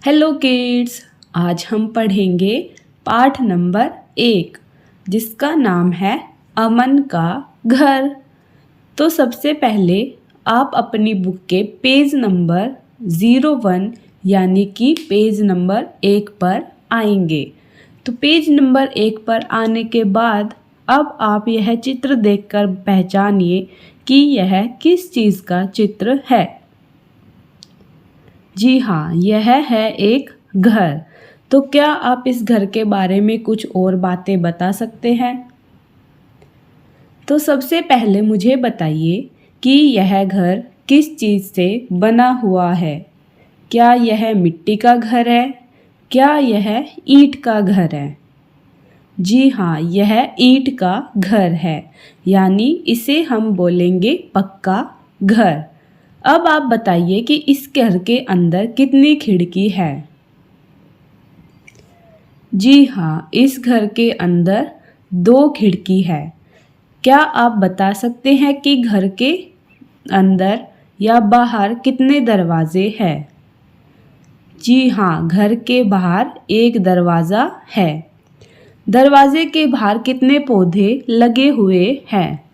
Hello kids, आज हम पढ़ेंगे पाठ नंबर 1 जिसका नाम है अमन का घर। तो सबसे पहले आप अपनी बुक के पेज नंबर 01 यानी कि पेज नंबर 1 पर आएंगे। तो पेज नंबर 1 पर आने के बाद अब आप यह चित्र देखकर पहचानिए कि यह किस चीज़ का चित्र है। जी हाँ, यह है एक घर। तो क्या आप इस घर के बारे में कुछ और बातें बता सकते हैं? तो सबसे पहले मुझे बताइए कि यह घर किस चीज़ से बना हुआ है। क्या यह मिट्टी का घर है? क्या यह ईंट का घर है? जी हाँ, यह ईंट का घर है, यानी इसे हम बोलेंगे पक्का घर। अब आप बताइए कि इस घर के अंदर कितनी खिड़की है? जी हाँ, इस घर के अंदर 2 खिड़की है। क्या आप बता सकते हैं कि घर के अंदर या बाहर कितने दरवाजे हैं? जी हाँ, घर के बाहर एक दरवाज़ा है। दरवाजे के बाहर कितने पौधे लगे हुए हैं?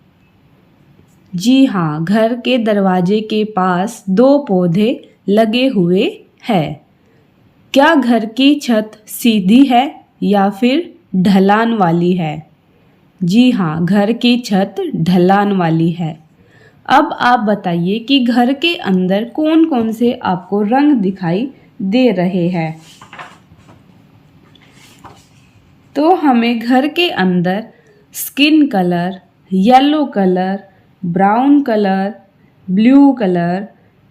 जी हाँ, घर के दरवाजे के पास 2 पौधे लगे हुए हैं। क्या घर की छत सीधी है या फिर ढलान वाली है? जी हाँ, घर की छत ढलान वाली है। अब आप बताइए कि घर के अंदर कौन कौन से आपको रंग दिखाई दे रहे हैं। तो हमें घर के अंदर skin colour, yellow colour, brown colour, blue colour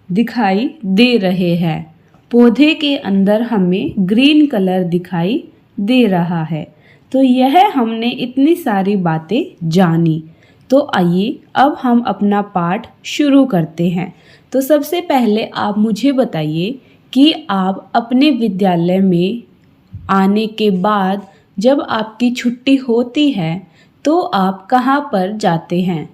दिखाई दे रहे हैं। पौधे के अंदर हमें ग्रीन कलर दिखाई दे रहा है। तो यह हमने इतनी सारी बातें जानी। तो आइए अब हम अपना पाठ शुरू करते हैं। तो सबसे पहले आप मुझे बताइए कि आप अपने विद्यालय में आने के बाद जब आपकी छुट्टी होती है तो आप कहाँ पर जाते हैं?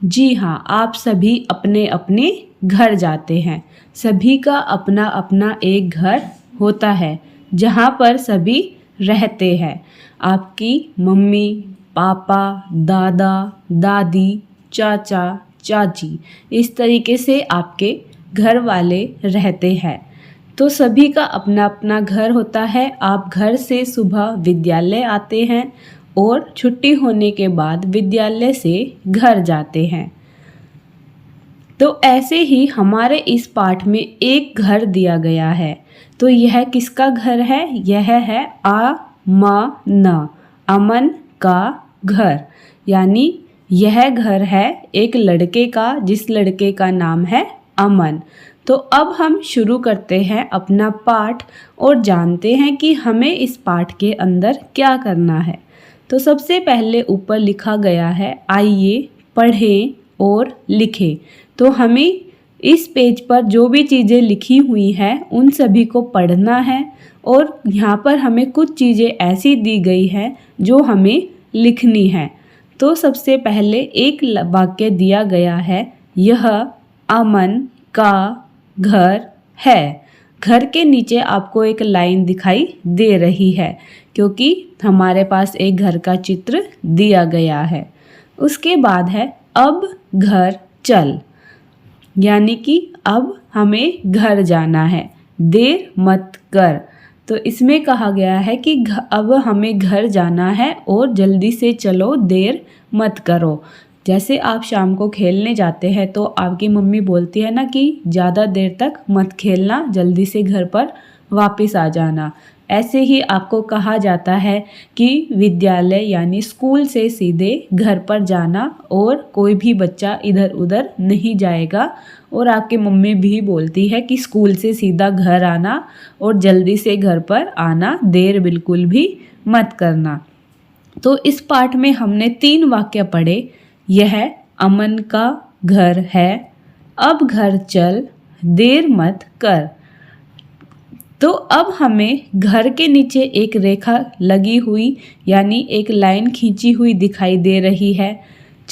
जी हाँ, आप सभी अपने अपने घर जाते हैं। सभी का अपना अपना एक घर होता है जहाँ पर सभी रहते हैं। आपकी मम्मी, पापा, दादा, दादी, चाचा, चाची, इस तरीके से आपके घर वाले रहते हैं। तो सभी का अपना अपना घर होता है। आप घर से सुबह विद्यालय आते हैं और छुट्टी होने के बाद विद्यालय से घर जाते हैं। तो ऐसे ही हमारे इस पाठ में एक घर दिया गया है। तो यह किसका घर है? यह है अमन, अमन का घर। यानी यह घर है एक लड़के का, जिस लड़के का नाम है अमन। तो अब हम शुरू करते हैं अपना पाठ और जानते हैं कि हमें इस पाठ के अंदर क्या करना है। तो सबसे पहले ऊपर लिखा गया है, आइए पढ़ें और लिखें। तो हमें इस पेज पर जो भी चीज़ें लिखी हुई हैं उन सभी को पढ़ना है और यहाँ पर हमें कुछ चीज़ें ऐसी दी गई हैं जो हमें लिखनी है। तो सबसे पहले एक वाक्य दिया गया है, यह अमन का घर है। घर के नीचे आपको एक लाइन दिखाई दे रही है क्योंकि हमारे पास एक घर का चित्र दिया गया है। उसके बाद है अब घर चल, यानी कि अब हमें घर जाना है, देर मत कर। तो इसमें कहा गया है कि अब हमें घर जाना है और जल्दी से चलो, देर मत करो। जैसे आप शाम को खेलने जाते हैं तो आपकी मम्मी बोलती है ना कि ज़्यादा देर तक मत खेलना, जल्दी से घर पर वापस आ जाना। ऐसे ही आपको कहा जाता है कि विद्यालय यानी स्कूल से सीधे घर पर जाना और कोई भी बच्चा इधर उधर नहीं जाएगा। और आपकी मम्मी भी बोलती है कि स्कूल से सीधा घर आना और जल्दी से घर पर आना, देर बिल्कुल भी मत करना। तो इस पाठ में हमने 3 वाक्य पढ़े। यह अमन का घर है, अब घर चल, देर मत कर। तो अब हमें घर के नीचे एक रेखा लगी हुई यानी एक लाइन खींची हुई दिखाई दे रही है।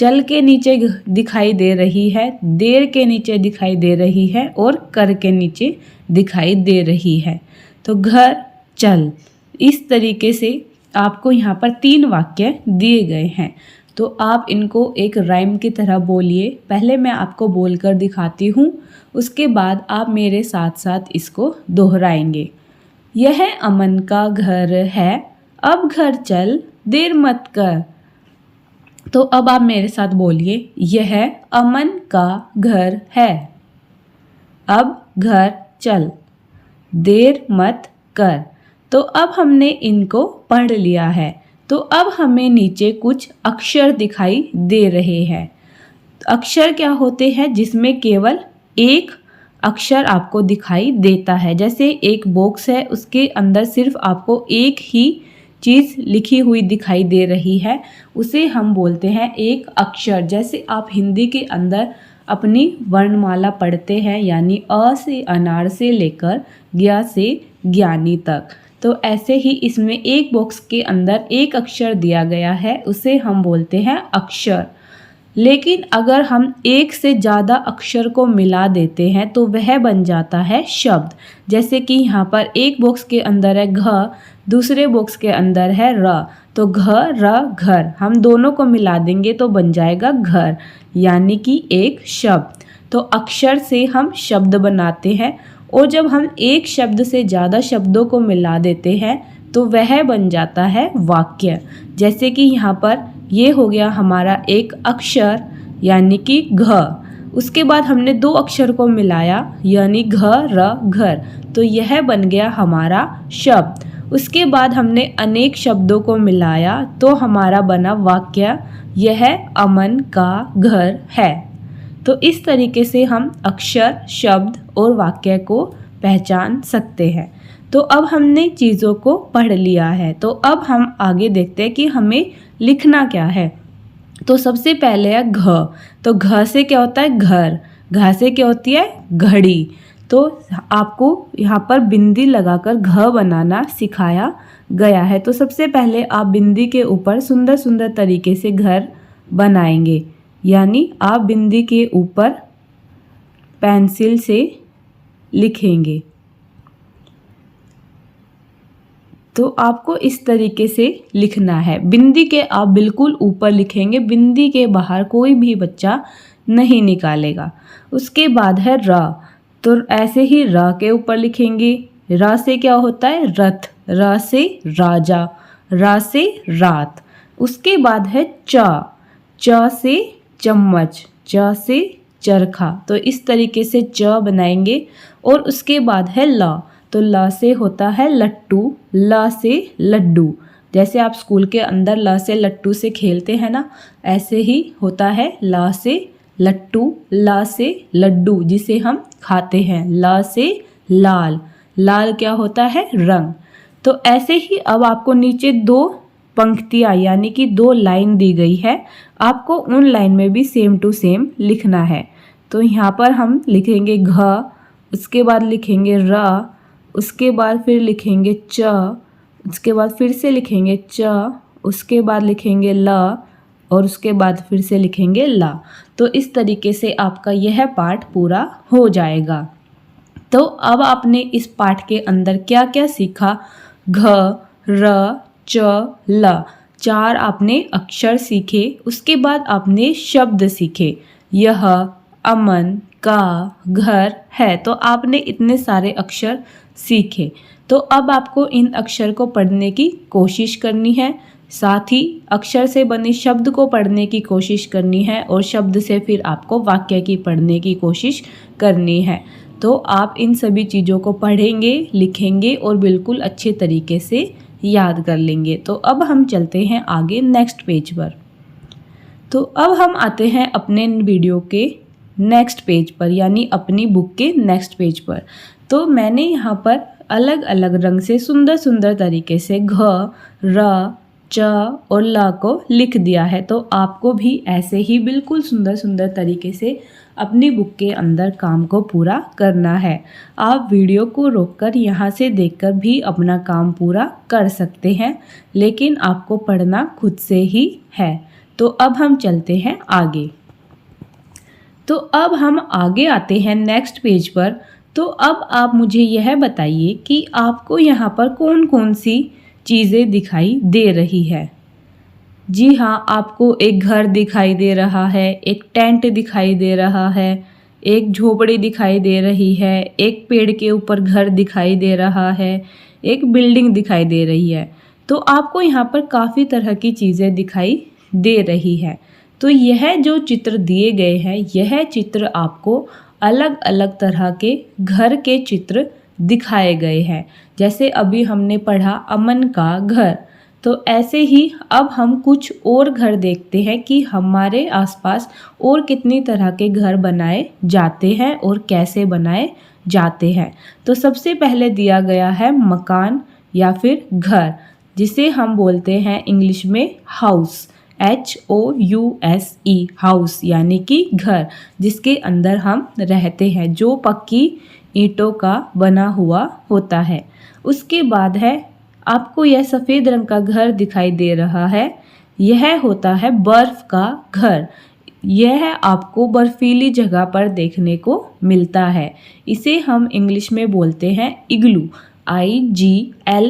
चल के नीचे दिखाई दे रही है, देर के नीचे दिखाई दे रही है और कर के नीचे दिखाई दे रही है। तो घर चल, इस तरीके से आपको यहाँ पर 3 वाक्य दिए गए हैं। तो आप इनको एक राइम की तरह बोलिए। पहले मैं आपको बोलकर दिखाती हूँ, उसके बाद आप मेरे साथ साथ इसको दोहराएंगे। यह अमन का घर है, अब घर चल, देर मत कर। तो अब आप मेरे साथ बोलिए, यह अमन का घर है, अब घर चल, देर मत कर। तो अब हमने इनको पढ़ लिया है। तो अब हमें नीचे कुछ अक्षर दिखाई दे रहे हैं। अक्षर क्या होते हैं? जिसमें केवल एक अक्षर आपको दिखाई देता है। जैसे एक बॉक्स है, उसके अंदर सिर्फ आपको एक ही चीज़ लिखी हुई दिखाई दे रही है, उसे हम बोलते हैं एक अक्षर। जैसे आप हिंदी के अंदर अपनी वर्णमाला पढ़ते हैं, यानी अ से अनार से लेकर ज्ञ से ज्ञानी तक, तो ऐसे ही इसमें एक बॉक्स के अंदर एक अक्षर दिया गया है, उसे हम बोलते हैं अक्षर। लेकिन अगर हम एक से ज़्यादा अक्षर को मिला देते हैं तो वह बन जाता है शब्द। जैसे कि यहाँ पर एक बॉक्स के अंदर है घ, दूसरे बॉक्स के अंदर है र, तो घ र घर, हम दोनों को मिला देंगे तो बन जाएगा घर, यानी कि एक शब्द। तो अक्षर से हम शब्द बनाते हैं, और जब हम एक शब्द से ज़्यादा शब्दों को मिला देते हैं तो वह बन जाता है वाक्य। जैसे कि यहाँ पर ये हो गया हमारा एक अक्षर, यानी कि घ। उसके बाद हमने 2 अक्षर को मिलाया, यानी घ र घर, तो यह बन गया हमारा शब्द। उसके बाद हमने अनेक शब्दों को मिलाया तो हमारा बना वाक्य, यह अमन का घर है। तो इस तरीके से हम अक्षर, शब्द और वाक्य को पहचान सकते हैं। तो अब हमने चीज़ों को पढ़ लिया है, तो अब हम आगे देखते हैं कि हमें लिखना क्या है। तो सबसे पहले है घ। तो घ से क्या होता है? घर। घ से क्या होती है? घड़ी। तो आपको यहाँ पर बिंदी लगाकर घ बनाना सिखाया गया है। तो सबसे पहले आप बिंदी के ऊपर सुंदर सुंदर तरीके से घर बनाएंगे, यानी आप बिंदी के ऊपर पेंसिल से लिखेंगे। तो आपको इस तरीके से लिखना है। बिंदी के आप बिल्कुल ऊपर लिखेंगे, बिंदी के बाहर कोई भी बच्चा नहीं निकालेगा। उसके बाद है र। तो ऐसे ही र के ऊपर लिखेंगे। र से क्या होता है? रथ। र से राजा, र से रात। उसके बाद है च। च से चम्मच, च से चरखा। तो इस तरीके से च बनाएंगे। और उसके बाद है ल। तो ल से होता है लट्टू, ल से लड्डू। जैसे आप स्कूल के अंदर ल से लट्टू से खेलते हैं ना, ऐसे ही होता है ल से लट्टू, ल से लड्डू जिसे हम खाते हैं। ल से लाल, लाल क्या होता है? रंग। तो ऐसे ही अब आपको नीचे 2 पंक्तियाँ यानी कि 2 लाइन दी गई है, आपको उन लाइन में भी सेम टू सेम लिखना है। तो यहाँ पर हम लिखेंगे घ, उसके बाद लिखेंगे र, उसके बाद फिर लिखेंगे च, उसके बाद फिर से लिखेंगे च, उसके बाद लिखेंगे ल, और उसके बाद फिर से लिखेंगे ला। तो इस तरीके से आपका यह पाठ पूरा हो जाएगा। तो अब आपने इस पाठ के अंदर क्या क्या सीखा? घ, र, च, ल, 4 आपने अक्षर सीखे। उसके बाद आपने शब्द सीखे, यह अमन का घर है। तो आपने इतने सारे अक्षर सीखे। तो अब आपको इन अक्षर को पढ़ने की कोशिश करनी है, साथ ही अक्षर से बने शब्द को पढ़ने की कोशिश करनी है, और शब्द से फिर आपको वाक्य की पढ़ने की कोशिश करनी है। तो आप इन सभी चीज़ों को पढ़ेंगे, लिखेंगे और बिल्कुल अच्छे तरीके से याद कर लेंगे। तो अब हम चलते हैं आगे नेक्स्ट पेज पर। तो अब हम आते हैं अपने वीडियो के नेक्स्ट पेज पर, यानी अपनी बुक के नेक्स्ट पेज पर। तो मैंने यहाँ पर अलग अलग रंग से सुंदर सुंदर तरीके से घ, र, च और ल को लिख दिया है। तो आपको भी ऐसे ही बिल्कुल सुंदर सुंदर तरीके से अपनी बुक के अंदर काम को पूरा करना है। आप वीडियो को रोककर यहाँ से देखकर भी अपना काम पूरा कर सकते हैं, लेकिन आपको पढ़ना खुद से ही है। तो अब हम चलते हैं आगे। तो अब हम आगे आते हैं नेक्स्ट पेज पर। तो अब आप मुझे यह बताइए कि आपको यहाँ पर कौन कौन सी चीज़ें दिखाई दे रही है। जी हाँ, आपको एक घर दिखाई दे रहा है, एक टेंट दिखाई दे रहा है, एक झोपड़ी दिखाई दे रही है, एक पेड़ के ऊपर घर दिखाई दे रहा है, एक बिल्डिंग दिखाई दे रही है। तो आपको यहाँ पर काफ़ी तरह की चीज़ें दिखाई दे रही है। तो यह जो चित्र दिए गए हैं, यह चित्र आपको अलग अलग तरह के घर के चित्र दिखाए गए हैं। जैसे अभी हमने पढ़ा अमन का घर, तो ऐसे ही अब हम कुछ और घर देखते हैं कि हमारे आसपास और कितनी तरह के घर बनाए जाते हैं और कैसे बनाए जाते हैं। तो सबसे पहले दिया गया है मकान या फिर घर, जिसे हम बोलते हैं इंग्लिश में हाउस, HOUSE, हाउस यानी कि घर, जिसके अंदर हम रहते हैं, जो पक्की ईंटों का बना हुआ होता है। उसके बाद है आपको यह सफ़ेद रंग का घर दिखाई दे रहा है, यह होता है बर्फ़ का घर। यह आपको बर्फीली जगह पर देखने को मिलता है। इसे हम इंग्लिश में बोलते हैं इग्लू, IGLOO,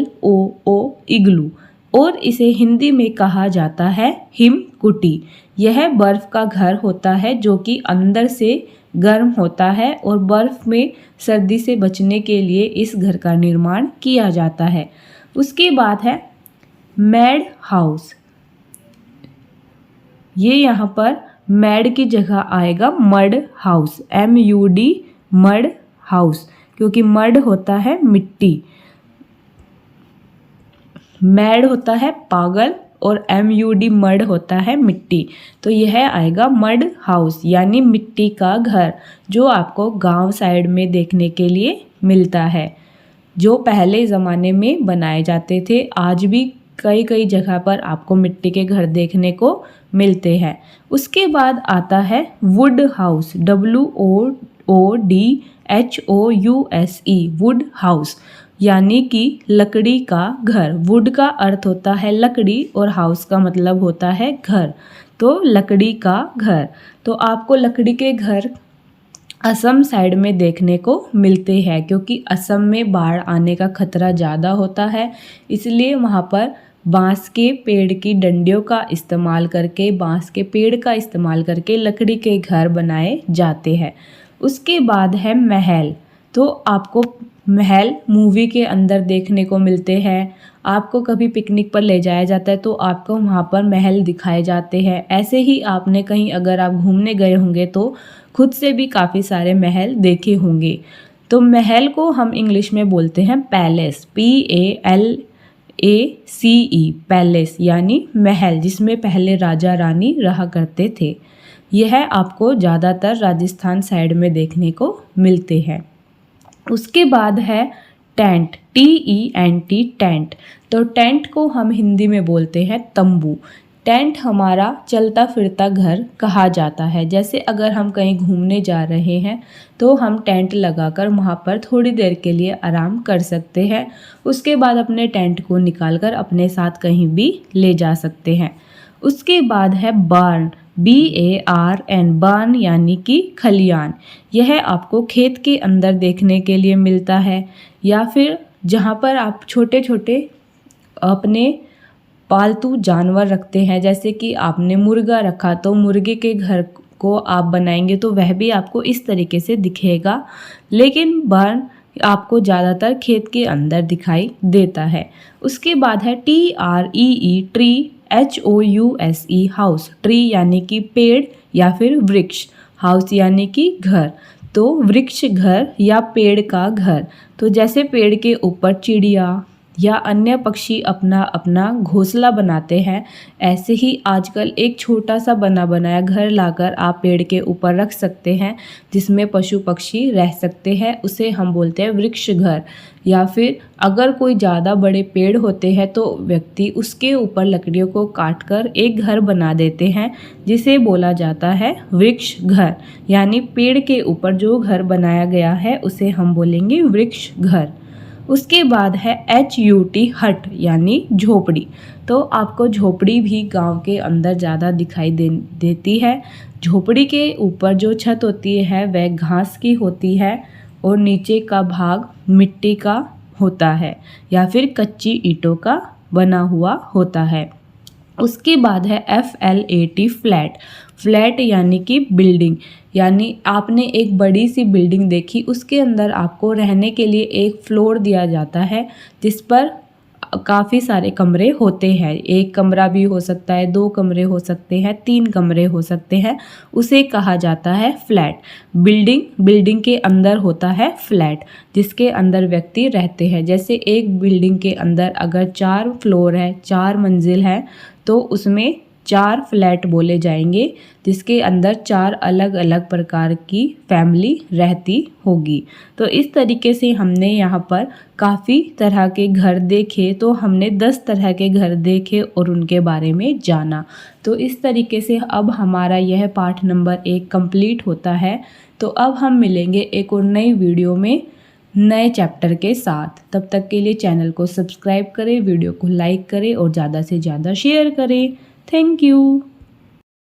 इग्लू। और इसे हिंदी में कहा जाता है हिमकुटी। यह बर्फ़ का घर होता है जो कि अंदर से गर्म होता है और बर्फ़ में सर्दी से बचने के लिए इस घर का निर्माण किया जाता है। उसके बाद है मैड हाउस। ये यहाँ पर मैड की जगह आएगा mud house, MUD, mud house, क्योंकि मड होता है मिट्टी, मैड होता है पागल और MUD मड होता है मिट्टी। तो यह आएगा मड हाउस यानी मिट्टी का घर, जो आपको गांव साइड में देखने के लिए मिलता है, जो पहले ज़माने में बनाए जाते थे। आज भी कई कई जगह पर आपको मिट्टी के घर देखने को मिलते हैं। उसके बाद आता है would house, WOODHOUSE, would house यानी कि लकड़ी का घर। वुड का अर्थ होता है लकड़ी और हाउस का मतलब होता है घर, तो लकड़ी का घर। तो आपको लकड़ी के घर असम साइड में देखने को मिलते हैं, क्योंकि असम में बाढ़ आने का खतरा ज़्यादा होता है, इसलिए वहाँ पर बांस के पेड़ की डंडियों का इस्तेमाल करके, बांस के पेड़ का इस्तेमाल करके लकड़ी के घर बनाए जाते हैं। उसके बाद है महल। तो आपको महल मूवी के अंदर देखने को मिलते हैं। आपको कभी पिकनिक पर ले जाया जाता है तो आपको वहाँ पर महल दिखाए जाते हैं। ऐसे ही आपने कहीं अगर आप घूमने गए होंगे तो खुद से भी काफ़ी सारे महल देखे होंगे। तो महल को हम इंग्लिश में बोलते हैं पैलेस, PALACE, पैलेस यानी महल, जिसमें पहले राजा रानी रहा करते थे। यह आपको ज़्यादातर राजस्थान साइड में देखने को मिलते हैं। उसके बाद है टेंट, TENT, टेंट। तो टेंट को हम हिंदी में बोलते हैं तंबू। टेंट हमारा चलता फिरता घर कहा जाता है। जैसे अगर हम कहीं घूमने जा रहे हैं तो हम टेंट लगाकर वहाँ पर थोड़ी देर के लिए आराम कर सकते हैं। उसके बाद अपने टेंट को निकालकर अपने साथ कहीं भी ले जा सकते हैं। उसके बाद है बार्न, BARN, बार्न यानी कि खलियान। यह आपको खेत के अंदर देखने के लिए मिलता है, या फिर जहाँ पर आप छोटे छोटे अपने पालतू जानवर रखते हैं। जैसे कि आपने मुर्गा रखा तो मुर्गे के घर को आप बनाएंगे तो वह भी आपको इस तरीके से दिखेगा, लेकिन बार्न आपको ज़्यादातर खेत के अंदर दिखाई देता है। उसके बाद है TREE, tree, HOUSE, house. Tree यानी कि पेड़ या फिर वृक्ष, हाउस यानी कि घर। तो वृक्ष घर या पेड़ का घर। तो जैसे पेड़ के ऊपर चिड़िया या अन्य पक्षी अपना अपना घोंसला बनाते हैं, ऐसे ही आजकल एक छोटा सा बना बनाया घर लाकर आप पेड़ के ऊपर रख सकते हैं, जिसमें पशु पक्षी रह सकते हैं। उसे हम बोलते हैं वृक्ष घर। या फिर अगर कोई ज़्यादा बड़े पेड़ होते हैं तो व्यक्ति उसके ऊपर लकड़ियों को काटकर एक घर बना देते हैं, जिसे बोला जाता है वृक्ष घर। यानी पेड़ के ऊपर जो घर बनाया गया है उसे हम बोलेंगे वृक्ष घर। उसके बाद है HUT हट यानी झोपड़ी। तो आपको झोपड़ी भी गांव के अंदर ज़्यादा दिखाई देती है। झोपड़ी के ऊपर जो छत होती है वह घास की होती है और नीचे का भाग मिट्टी का होता है या फिर कच्ची ईंटों का बना हुआ होता है। उसके बाद है FLAT फ्लैट। फ्लैट यानी कि बिल्डिंग, यानी आपने एक बड़ी सी बिल्डिंग देखी, उसके अंदर आपको रहने के लिए एक फ्लोर दिया जाता है जिस पर काफ़ी सारे कमरे होते हैं। एक कमरा भी हो सकता है, 2 कमरे हो सकते हैं, 3 कमरे हो सकते हैं, उसे कहा जाता है फ्लैट। बिल्डिंग के अंदर होता है फ्लैट जिसके अंदर व्यक्ति रहते हैं। जैसे एक बिल्डिंग के अंदर अगर 4 फ्लोर है, 4 मंजिल है, तो उसमें 4 फ्लैट बोले जाएंगे जिसके अंदर 4 अलग अलग प्रकार की फैमिली रहती होगी। तो इस तरीके से हमने यहाँ पर काफ़ी तरह के घर देखे। तो हमने 10 तरह के घर देखे और उनके बारे में जाना। तो इस तरीके से अब हमारा यह पाठ नंबर 1 कंप्लीट होता है। तो अब हम मिलेंगे एक और नई वीडियो में नए चैप्टर के साथ। तब तक के लिए चैनल को सब्सक्राइब करें, वीडियो को लाइक करें और ज़्यादा से ज़्यादा शेयर करें। Thank you.